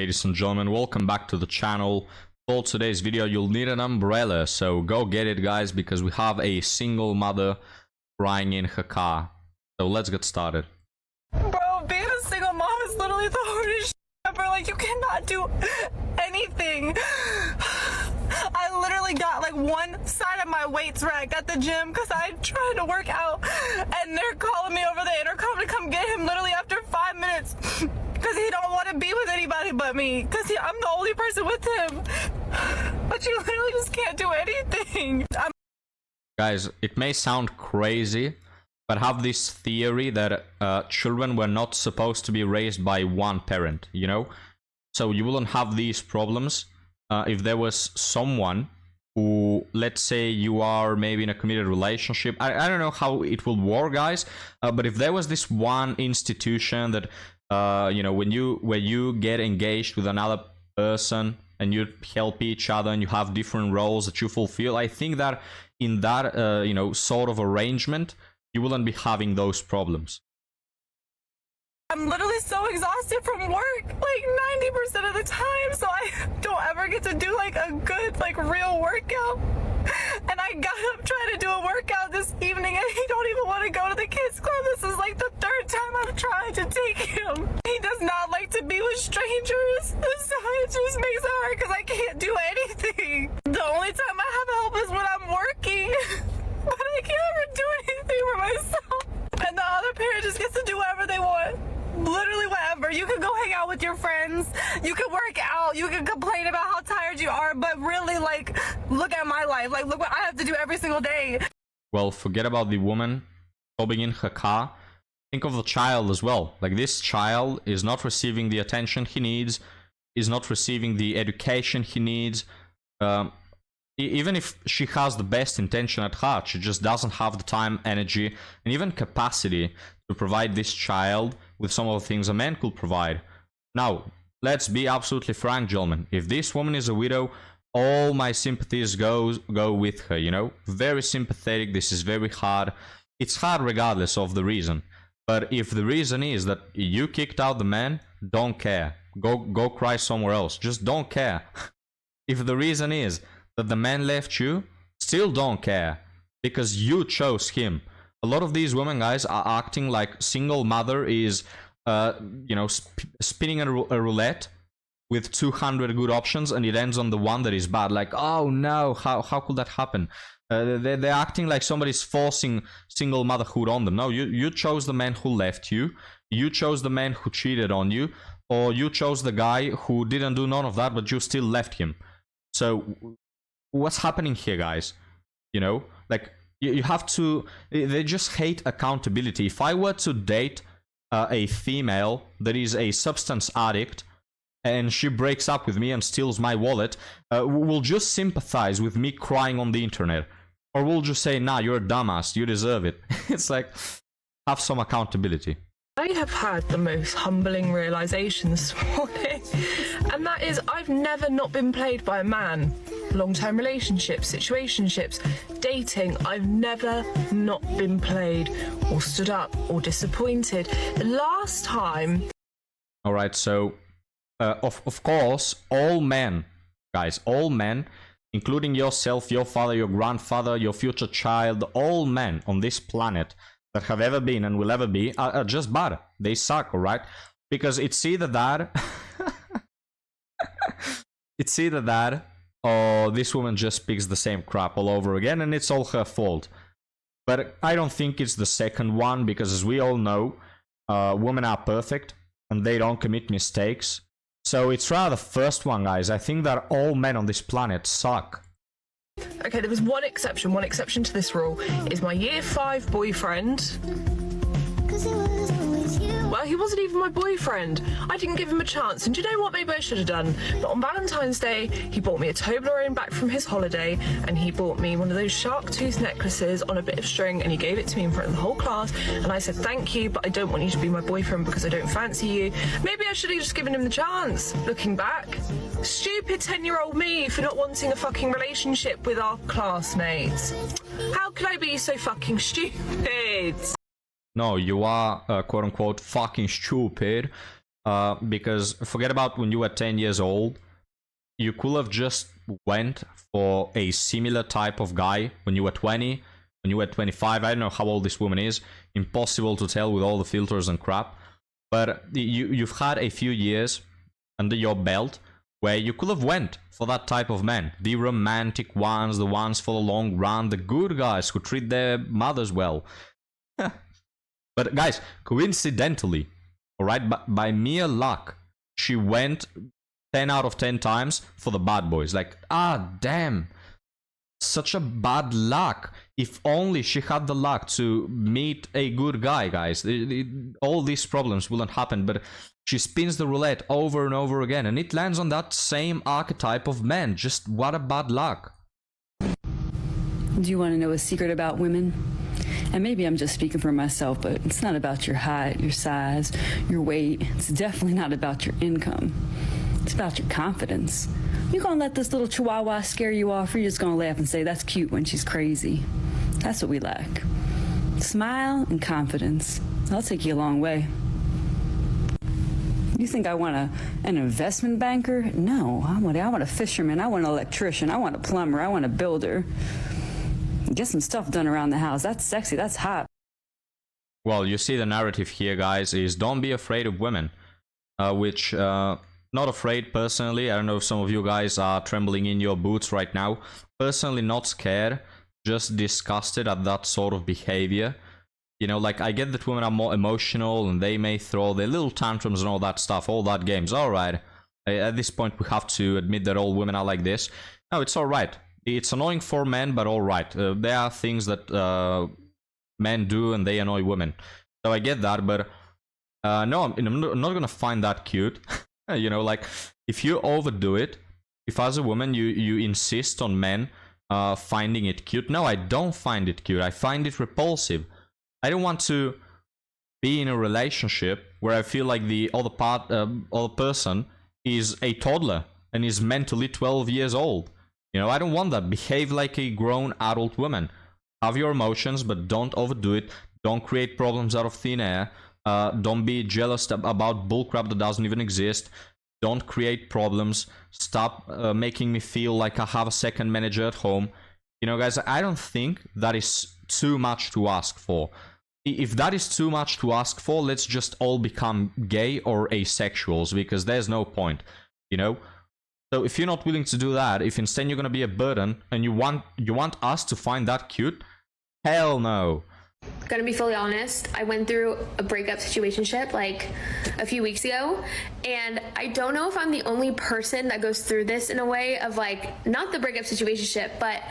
ladies and gentlemen, welcome back to the channel. For today's video, you'll need an umbrella, so go get it, guys, because we have a single mother crying in her car. So let's get started. Bro, being a single mom is literally the hardest shit ever. Like, you cannot do anything. I literally got like one side of my weights racked at the gym because I tried to work out, and they're calling me over the intercom to come get him literally after 5 minutes because he don't want to be with anybody but me because I'm the only person with him. But you literally just can't do anything. Guys, it may sound crazy, but I have this theory that children were not supposed to be raised by one parent, you know? So you wouldn't have these problems if there was someone who, let's say you are maybe in a committed relationship. I don't know how it will work, guys, but if there was this one institution that, you know, when you get engaged with another person and you help each other and you have different roles that you fulfill, I think that in that, you know, sort of arrangement, you wouldn't be having those problems. I'm literally so exhausted from work, like 90% of the time, so I don't ever get to do like a good, like real workout. And I got up trying to do a workout this evening and he don't even want to go to the kids club. This is like the third time I've tried to take him. He does not like to be with strangers, so it just makes it hard because I can't do anything. The only time I have help is when I'm working, but I can't ever do anything for myself. And the other parent just gets to do whatever they want. Literally whatever. You can go hang out with your friends, you can work out, you can complain about how tired you are, but really, like, look at my life. Like, look what I have to do every single day. Well, forget about the woman sobbing in her car. Think of the child as well. Like, this child is not receiving the attention he needs, is not receiving the education he needs. Even if she has the best intention at heart, she just doesn't have the time, energy, and even capacity to provide this child with some of the things a man could provide. Now, let's be absolutely frank, gentlemen. If this woman is a widow, all my sympathies go with her, you know? Very sympathetic. This is very hard. It's hard regardless of the reason. But if the reason is that you kicked out the man, don't care. Go cry somewhere else. Just don't care. If the reason is that the man left you, still don't care, because you chose him. A lot of these women, guys, are acting like single mother is, you know, spinning a roulette with 200 good options and it ends on the one that is bad. Like, oh no, how could that happen? They're acting like somebody's forcing single motherhood on them. No, you chose the man who left you, you chose the man who cheated on you, or you chose the guy who didn't do none of that, but you still left him. So what's happening here, guys? You know, like, you have to, they just hate accountability. If I were to date a female that is a substance addict and she breaks up with me and steals my wallet, we'll just sympathize with me crying on the internet, or we'll just say, nah, you're a dumbass, you deserve it. It's like, have some accountability. I have had the most humbling realization this morning, and that is I've never not been played by a man. Long-term relationships, situationships, dating, I've never not been played or stood up or disappointed. The last time... Alright, so, of course, all men, guys, all men, including yourself, your father, your grandfather, your future child, all men on this planet that have ever been and will ever be are just bad. They suck, alright? Because it's either that... it's either that, or this woman just picks the same crap all over again and it's all her fault. But I don't think it's the second one, because as we all know, women are perfect and they don't commit mistakes. So it's rather the first one, guys. I think that all men on this planet suck. Okay, there was one exception. One exception to this rule is my year 5 boyfriend. Well, he wasn't even my boyfriend. I didn't give him a chance, and do you know what maybe I should have done? But on Valentine's Day, he bought me a Toblerone back from his holiday, and he bought me one of those shark tooth necklaces on a bit of string, and he gave it to me in front of the whole class, and I said, thank you, but I don't want you to be my boyfriend because I don't fancy you. Maybe I should have just given him the chance, looking back. Stupid 10-year-old me for not wanting a fucking relationship with our classmates. How could I be so fucking stupid? No, you are, quote-unquote, fucking stupid. Because forget about when you were 10 years old. You could have just went for a similar type of guy when you were 20, when you were 25. I don't know how old this woman is. Impossible to tell with all the filters and crap. But you've had a few years under your belt where you could have went for that type of man. The romantic ones, the ones for the long run, the good guys who treat their mothers well. But guys, coincidentally, alright, by mere luck, she went 10 out of 10 times for the bad boys. Like, damn. Such a bad luck. If only she had the luck to meet a good guy, guys. All these problems wouldn't happen, but she spins the roulette over and over again, and it lands on that same archetype of man. Just what a bad luck. Do you want to know a secret about women? And maybe I'm just speaking for myself, but it's not about your height, your size, your weight. It's definitely not about your income. It's about your confidence. You're gonna let this little chihuahua scare you off, or you're just gonna laugh and say, that's cute when she's crazy. That's what we lack. Smile and confidence. That'll take you a long way. You think I want an investment banker? No, I want a fisherman. I want an electrician. I want a plumber. I want a builder. Get some stuff done around the house. That's sexy. That's hot. Well, you see the narrative here, guys, is don't be afraid of women. Which, not afraid personally. I don't know if some of you guys are trembling in your boots right now. Personally, not scared. Just disgusted at that sort of behavior. You know, like, I get that women are more emotional and they may throw their little tantrums and all that stuff, all that games. Alright. At this point, we have to admit that all women are like this. No, it's alright. It's annoying for men, but alright. There are things that men do and they annoy women. So I get that, but no, I'm not gonna find that cute. You know, like, if you overdo it, if as a woman you insist on men finding it cute. No, I don't find it cute. I find it repulsive. I don't want to be in a relationship where I feel like the other person is a toddler and is mentally 12 years old. You know, I don't want that. Behave like a grown adult woman. Have your emotions, but don't overdo it. Don't create problems out of thin air. Don't be jealous about bullcrap that doesn't even exist. Don't create problems. Stop making me feel like I have a second manager at home. You know, guys, I don't think that is too much to ask for. If that is too much to ask for, let's just all become gay or asexuals, because there's no point, you know? So if you're not willing to do that, if instead you're gonna be a burden and you want us to find that cute, hell no. Gonna be fully honest, I went through a breakup situationship like a few weeks ago, and I don't know if I'm the only person that goes through this in a way of like, not the breakup situationship, but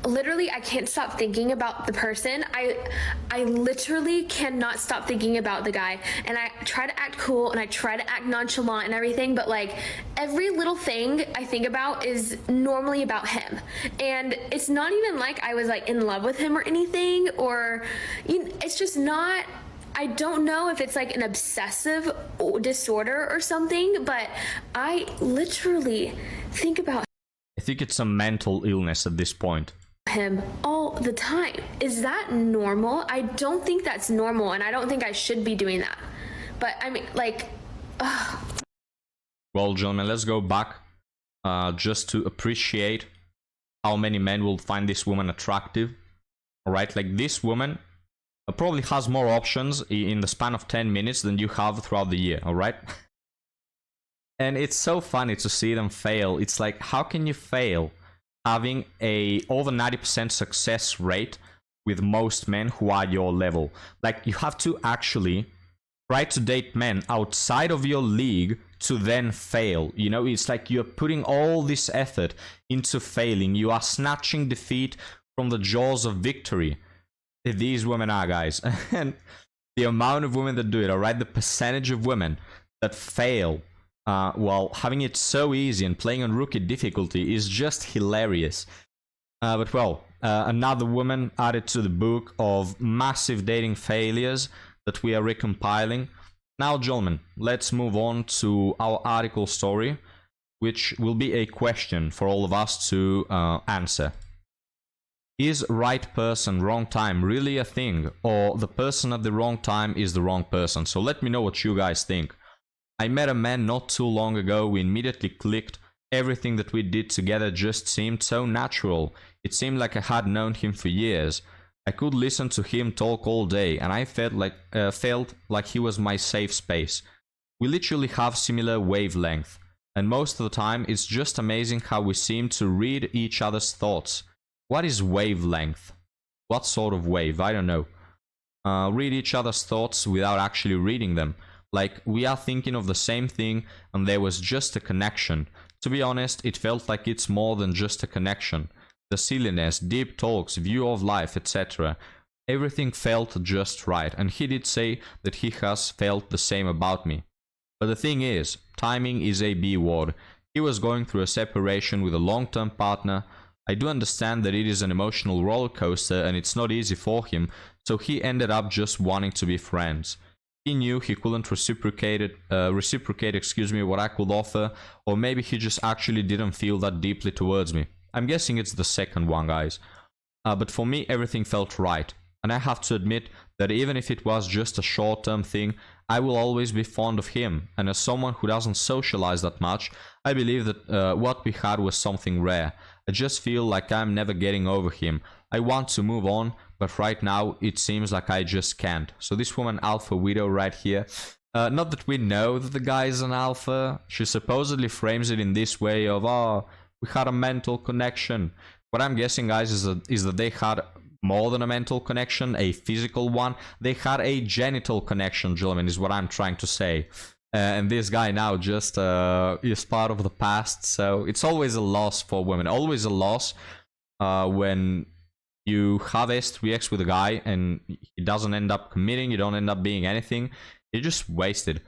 literally I can't stop thinking about the person. I literally cannot stop thinking about the guy, and I try to act cool and I try to act nonchalant and everything, but like every little thing I think about is normally about him, and it's not even like I was like in love with him or anything, or you know, it's just not. I don't know if it's like an obsessive disorder or something, but I literally think about I think it's a mental illness at this point. Him all the time. Is that normal? I don't think that's normal, and I don't think I should be doing that. But I mean, like, ugh. Well, gentlemen, let's go back just to appreciate how many men will find this woman attractive. Alright, like this woman probably has more options in the span of 10 minutes than you have throughout the year, alright? And it's so funny to see them fail. It's like, how can you fail having a over 90% success rate with most men who are your level? Like, you have to actually try to date men outside of your league to then fail. You know, it's like you're putting all this effort into failing. You are snatching defeat from the jaws of victory. These women are, guys. And the amount of women that do it, alright? The percentage of women that fail while having it so easy and playing on rookie difficulty is just hilarious. But well, another woman added to the book of massive dating failures that we are recompiling. Now, gentlemen, let's move on to our article story, which will be a question for all of us to answer. Is right person, wrong time really a thing? Or the person at the wrong time is the wrong person? So let me know what you guys think. I met a man not too long ago. We immediately clicked. Everything that we did together just seemed so natural. It seemed like I had known him for years. I could listen to him talk all day, and I felt like he was my safe space. We literally have similar wavelength, and most of the time it's just amazing how we seem to read each other's thoughts. What is wavelength? What sort of wave? I don't know. Read each other's thoughts without actually reading them. Like, we are thinking of the same thing and there was just a connection. To be honest, it felt like it's more than just a connection. The silliness, deep talks, view of life, etc. Everything felt just right, and he did say that he has felt the same about me. But the thing is, timing is a B word. He was going through a separation with a long-term partner. I do understand that it is an emotional roller coaster and it's not easy for him, so he ended up just wanting to be friends. He knew he couldn't reciprocate what I could offer, or maybe he just actually didn't feel that deeply towards me. I'm guessing it's the second one, guys. But for me, everything felt right. And I have to admit that even if it was just a short-term thing, I will always be fond of him. And as someone who doesn't socialize that much, I believe that what we had was something rare. I just feel like I'm never getting over him. I want to move on, but right now it seems like I just can't. So this woman, Alpha Widow, right here. Not that we know that the guy is an alpha. She supposedly frames it in this way of, oh, we had a mental connection. What I'm guessing, guys, is that they had more than a mental connection, a physical one. They had a genital connection, gentlemen, is what I'm trying to say. And this guy now just is part of the past. So it's always a loss for women. Always a loss when you have S3X with a guy and he doesn't end up committing, you don't end up being anything. You just wasted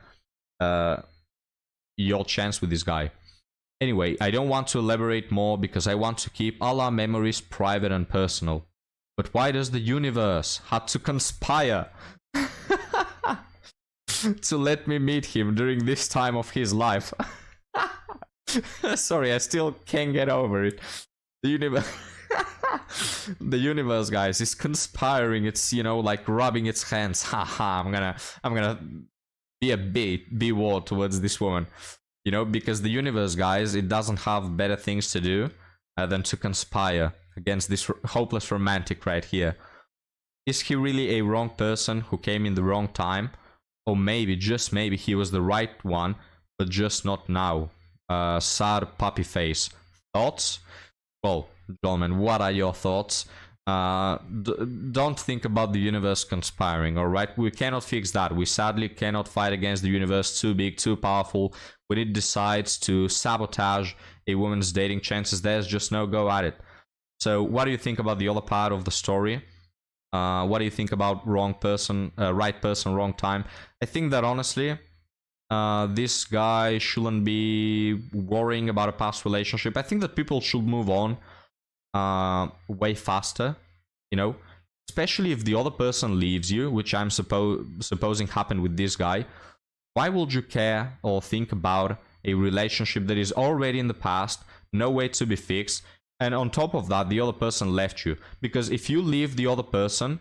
your chance with this guy. Anyway, I don't want to elaborate more because I want to keep all our memories private and personal. But why does the universe have to conspire to let me meet him during this time of his life? Sorry, I still can't get over it. The universe... the universe, guys, is conspiring. It's, you know, like rubbing its hands. Haha, I'm gonna be a B word towards this woman. You know, because the universe, guys, it doesn't have better things to do than to conspire against this hopeless romantic right here. Is he really a wrong person who came in the wrong time? Or maybe, just maybe, he was the right one, but just not now. Sad puppy face. Thoughts? Well, gentlemen, what are your thoughts? Don't think about the universe conspiring, alright? We cannot fix that. We sadly cannot fight against the universe. Too big, too powerful. When it decides to sabotage a woman's dating chances, there's just no go at it. So what do you think about the other part of the story? What do you think about wrong person, right person, wrong time? I think that honestly, this guy shouldn't be worrying about a past relationship. I think that people should move on way faster, you know, especially if the other person leaves you, which I'm supposing happened with this guy. Why would you care or think about a relationship that is already in the past, no way to be fixed, and on top of that, the other person left you? Because if you leave the other person,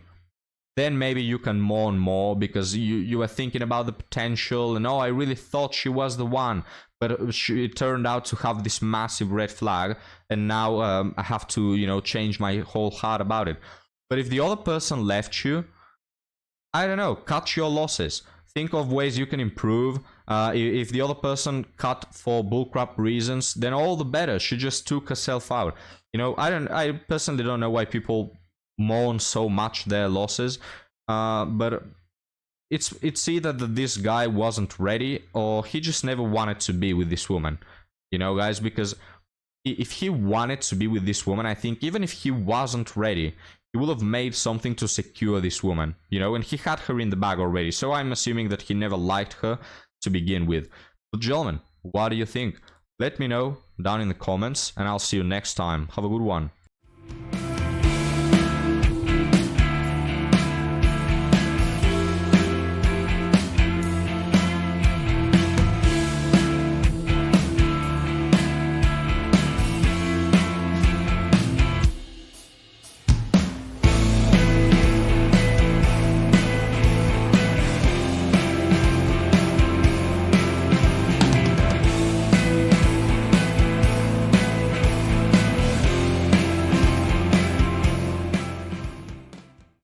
then maybe you can mourn more because you are thinking about the potential and, oh, I really thought she was the one, but it turned out to have this massive red flag, and now I have to, you know, change my whole heart about it. But if the other person left you, I don't know, cut your losses. Think of ways you can improve. If the other person cut for bullcrap reasons, then all the better. She just took herself out. You know, I personally don't know why people mourn so much their losses. But it's either that this guy wasn't ready or he just never wanted to be with this woman. You know, guys, because if he wanted to be with this woman, I think even if he wasn't ready, he will have made something to secure this woman, you know, and he had her in the bag already. So I'm assuming that he never liked her to begin with. But gentlemen, what do you think? Let me know down in the comments, and I'll see you next time. Have a good one.